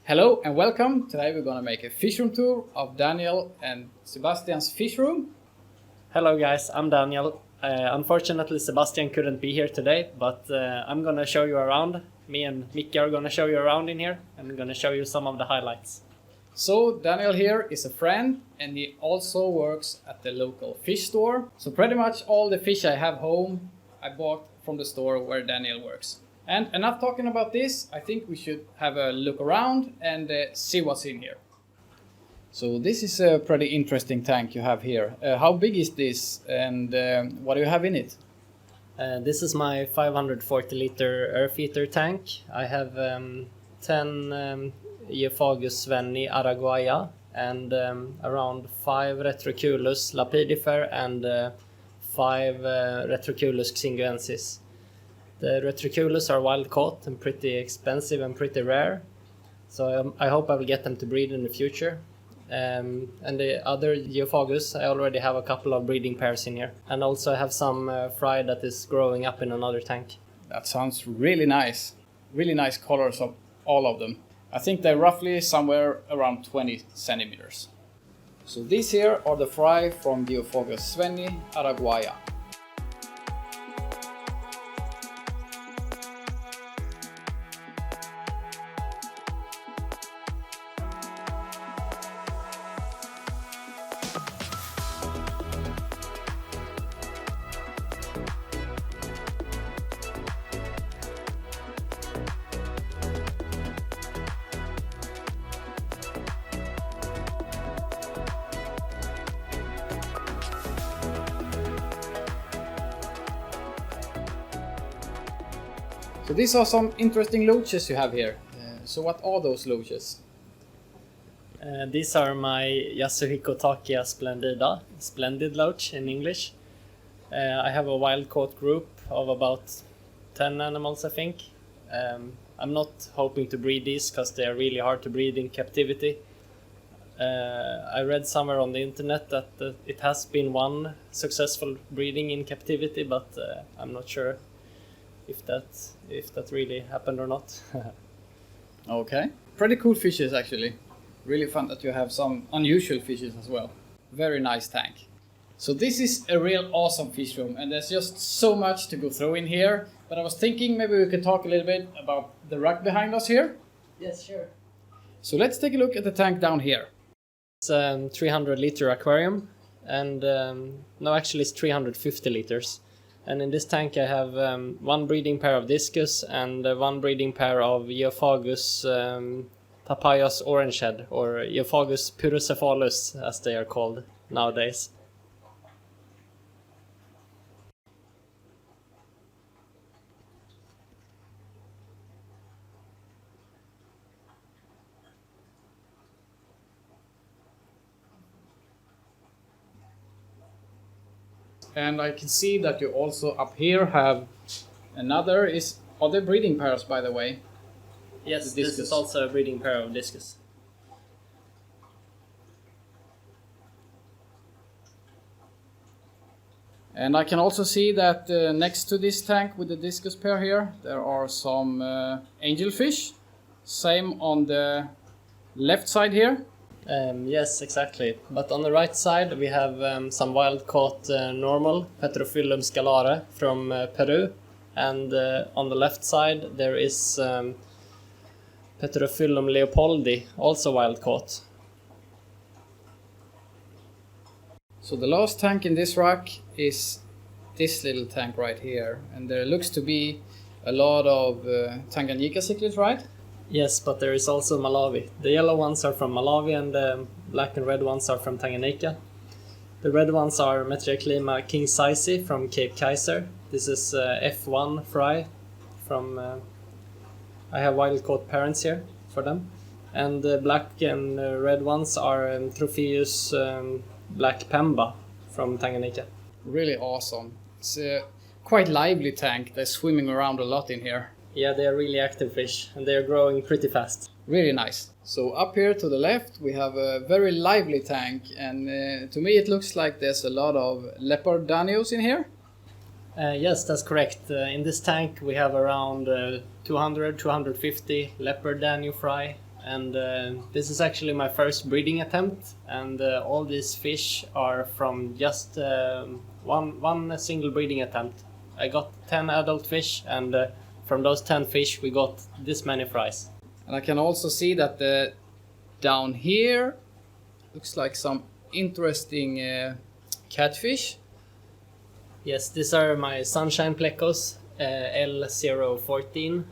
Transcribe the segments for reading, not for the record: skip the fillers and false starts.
Hello and welcome. Today we're gonna make a fish room tour of Daniel and Sebastian's fish room. Hello guys, I'm Daniel. Unfortunately Sebastian couldn't be here today, but I'm gonna show you around. Me and Micke are gonna show you around in here and I'm gonna show you some of the highlights. So Daniel here is a friend and he also works at the local fish store. So pretty much all the fish I have home I bought from the store where Daniel works. And enough talking about this, I think we should have a look around and see what's in here. So this is a pretty interesting tank you have here. How big is this and what do you have in it? This is my 540 liter earth eater tank. I have 10 Geophagus svenni araguaia and around 5 Retroculus lapidifer and 5 Retroculus xinguensis. The Retroculus are wild caught and pretty expensive and pretty rare, so I hope I will get them to breed in the future. And the other Geophagus, I already have a couple of breeding pairs in here, and also I have some fry that is growing up in another tank. That sounds really nice. Really nice colors of all of them. I think they're roughly somewhere around 20 centimeters. So these here are the fry from Geophagus svenni araguaia. So these are some interesting loaches you have here. So what are those loaches? These are my Yasuhiko Takia splendida, splendid loach in English. I have a wild caught group of about 10 animals, I think. I'm not hoping to breed these because they are really hard to breed in captivity. I read somewhere on the internet that it has been one successful breeding in captivity, but I'm not sure if that really happened or not. Okay. Pretty cool fishes actually. Really fun that you have some unusual fishes as well. Very nice tank. So this is a real awesome fish room and there's just so much to go through in here. But I was thinking maybe we could talk a little bit about the rack behind us here. Yes, sure. So let's take a look at the tank down here. It's a 300 liter aquarium and no, actually it's 350 liters. And in this tank I have one breeding pair of discus and one breeding pair of Geophagus papayas orangehead, or Geophagus pyrocephalus as they are called nowadays. And I can see that you also up here have another are they breeding pairs by the way? Yes, The this discus. is also a breeding pair of discus. And I can also see that next to this tank with the discus pair here, there are some angelfish. Same on the left side here. Yes, exactly. But on the right side we have some wild caught normal Petrophyllum scalare from Peru, and on the left side there is Petrophyllum leopoldi, also wild caught. So the last tank in this rack is this little tank right here, and there looks to be a lot of Tanganyika cichlids, right? Yes, but there is also Malawi. The yellow ones are from Malawi and the black and red ones are from Tanganyika. The red ones are Metriaclima kingsaisi from Cape Kaiser. This is F1 fry from... I have wild caught parents here for them. And the black and red ones are Tropheus black pemba from Tanganyika. Really awesome. It's a quite lively tank. They're swimming around a lot in here. Yeah, they are really active fish and they are growing pretty fast. Really nice. So up here to the left we have a very lively tank, and to me it looks like there's a lot of leopard danios in here. Yes, that's correct. In this tank we have around 200-250 leopard danio fry and this is actually my first breeding attempt, and all these fish are from just one single breeding attempt. I got 10 adult fish, and from those 10 fish we got this many fries. And I can also see that down here looks like some interesting catfish. Yes, these are my sunshine plecos, L014.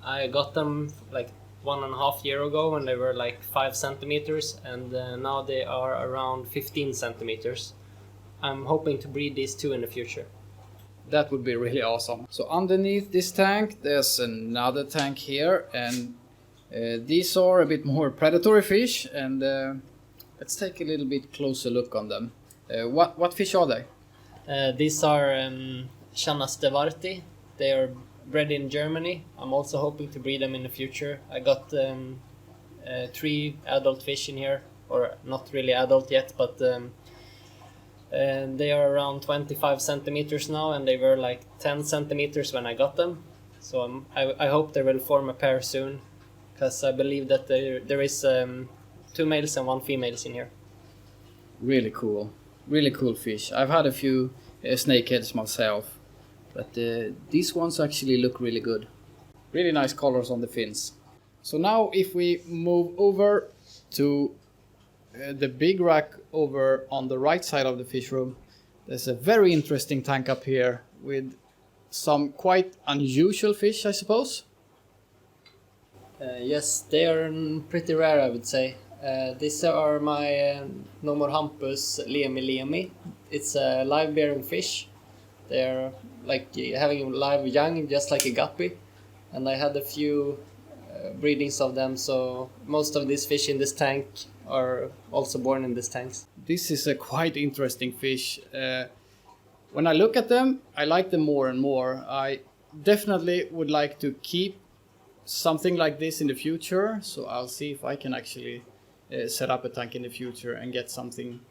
I got them like 1.5 years ago when they were like 5 centimeters, and now they are around 15 centimeters. I'm hoping to breed these two in the future. That would be really awesome. So underneath this tank there's another tank here, and these are a bit more predatory fish, and let's take a little bit closer look on them. What fish are they? These are Channastevarti. They are bred in Germany. I'm also hoping to breed them in the future. I got 3 adult fish in here, or not really adult yet, but they are around 25 centimeters now, and they were like 10 centimeters when I got them. So I hope they will form a pair soon, because I believe that there is 2 males and 1 females in here. Really cool fish. I've had a few snakeheads myself, but these ones actually look really good. Really nice colors on the fins. So now if we move over to the big rack over on the right side of the fish room, there's a very interesting tank up here with some quite unusual fish, I suppose. Yes, they are pretty rare, I would say. These are my Nomorhampus lemi. It's a live-bearing fish. They're like having live young, just like a guppy. And I had a few breedings of them, so most of these fish in this tank are also born in these tanks. This is a quite interesting fish. When I look at them, I like them more and more. I definitely would like to keep something like this in the future, so I'll see if I can actually set up a tank in the future and get something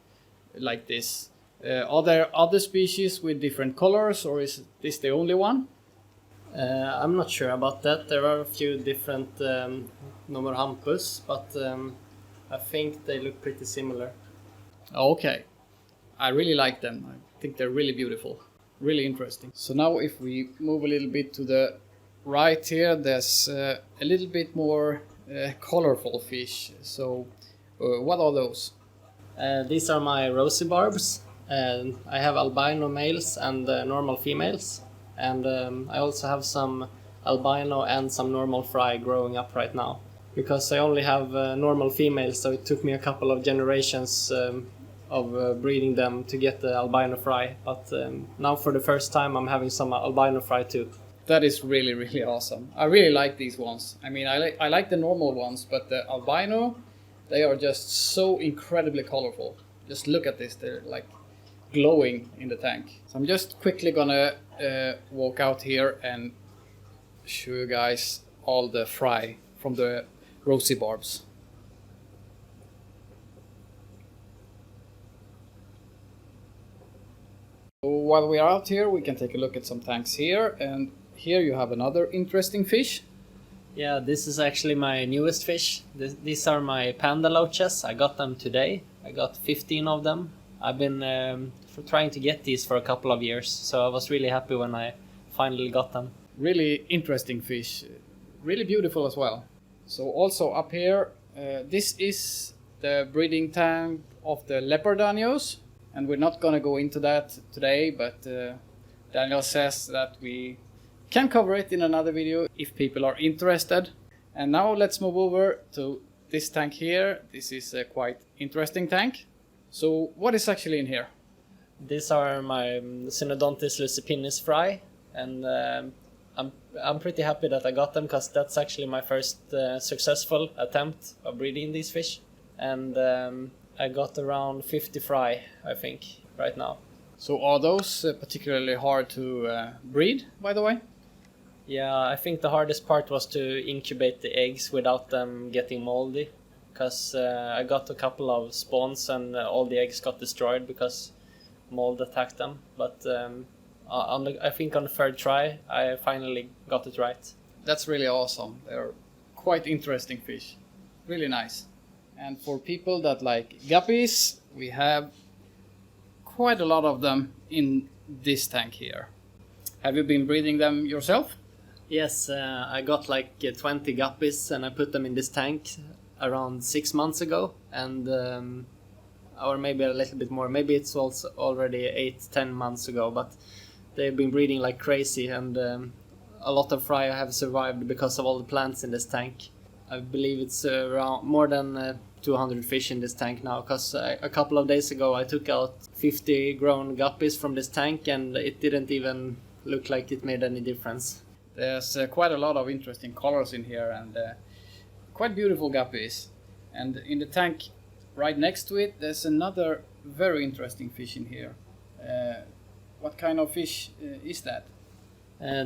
like this. Are there other species with different colors, or is this the only one? I'm not sure about that. There are a few different Nomorhampus, but I think they look pretty similar. Okay, I really like them. I think they're really beautiful, really interesting. So now if we move a little bit to the right here, there's a little bit more colorful fish. So what are those? These are my rosy barbs. I have albino males and normal females, and I also have some albino and some normal fry growing up right now. Because I only have normal females, so it took me a couple of generations of breeding them to get the albino fry. But now for the first time I'm having some albino fry too. That is really, really awesome. I really like these ones. I mean, I like the normal ones, but the albino, they are just so incredibly colorful. Just look at this, they're like glowing in the tank. So I'm just quickly gonna walk out here and show you guys all the fry from the rosy barbs. So while we are out here, we can take a look at some tanks here, and here you have another interesting fish. Yeah, this is actually my newest fish. These are my panda loaches. I got them today. I got 15 of them. I've been trying to get these for a couple of years, so I was really happy when I finally got them. Really interesting fish, really beautiful as well. So also up here, this is the breeding tank of the leopard danios, and we're not gonna go into that today, but Daniel says that we can cover it in another video if people are interested. And now let's move over to this tank here. This is a quite interesting tank. So what is actually in here? These are my Synodontis lucipinis fry, and I'm pretty happy that I got them, because that's actually my first successful attempt of breeding these fish. And I got around 50 fry, I think, right now. So are those particularly hard to breed, by the way? Yeah, I think the hardest part was to incubate the eggs without them getting moldy, because I got a couple of spawns and all the eggs got destroyed because mold attacked them. But I think on the third try I finally got it right. That's really awesome. They're quite interesting fish. Really nice. And for people that like guppies, we have quite a lot of them in this tank here. Have you been breeding them yourself? Yes, I got like 20 guppies and I put them in this tank around 6 months ago, and or maybe a little bit more. Maybe it's also already 8-10 months ago, but they've been breeding like crazy, and a lot of fry have survived because of all the plants in this tank. I believe it's around more than 200 fish in this tank now, because a couple of days ago I took out 50 grown guppies from this tank and it didn't even look like it made any difference. There's quite a lot of interesting colors in here, and quite beautiful guppies. And in the tank right next to it, there's another very interesting fish in here. What kind of fish is that?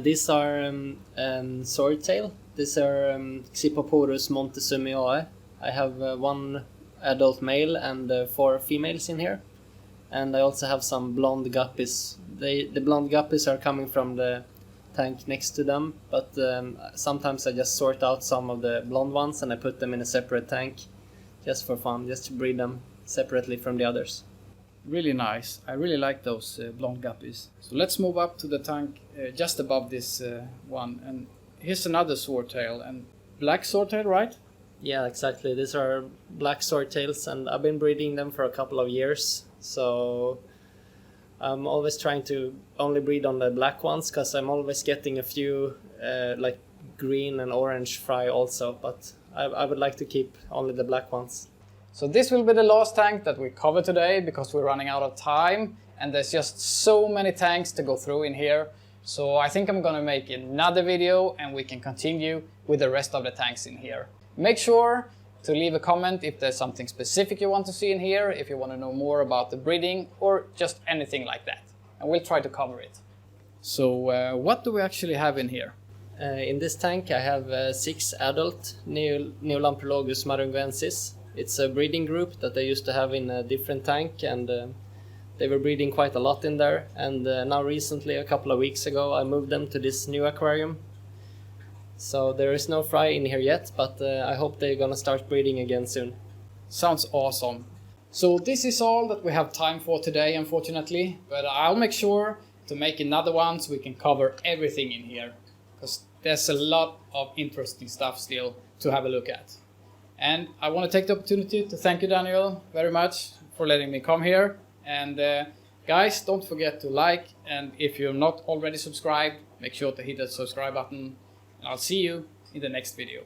These are swordtail. These are Xiphoporus montesumiae. I have one adult male and 4 females in here. And I also have some blonde guppies. The blonde guppies are coming from the tank next to them, but sometimes I just sort out some of the blonde ones and I put them in a separate tank just for fun, just to breed them separately from the others. Really nice. I really like those blonde guppies. So let's move up to the tank just above this one. And here's another swordtail, and black swordtail, right? Yeah, exactly. These are black swordtails, and I've been breeding them for a couple of years. So I'm always trying to only breed on the black ones, because I'm always getting a few like green and orange fry also, but I would like to keep only the black ones. So this will be the last tank that we cover today, because we're running out of time and there's just so many tanks to go through in here. So I think I'm gonna make another video and we can continue with the rest of the tanks in here. Make sure to leave a comment if there's something specific you want to see in here, if you want to know more about the breeding or just anything like that. And we'll try to cover it. So what do we actually have in here? In this tank I have 6 adult Neolamprologus marunguensis. It's a breeding group that I used to have in a different tank, and they were breeding quite a lot in there. And now recently, a couple of weeks ago, I moved them to this new aquarium. So there is no fry in here yet, but I hope they're gonna start breeding again soon. Sounds awesome. So this is all that we have time for today, unfortunately, but I'll make sure to make another one so we can cover everything in here, because there's a lot of interesting stuff still to have a look at. And I want to take the opportunity to thank you, Daniel, very much for letting me come here. And guys, don't forget to like, and if you're not already subscribed, make sure to hit that subscribe button. And I'll see you in the next video.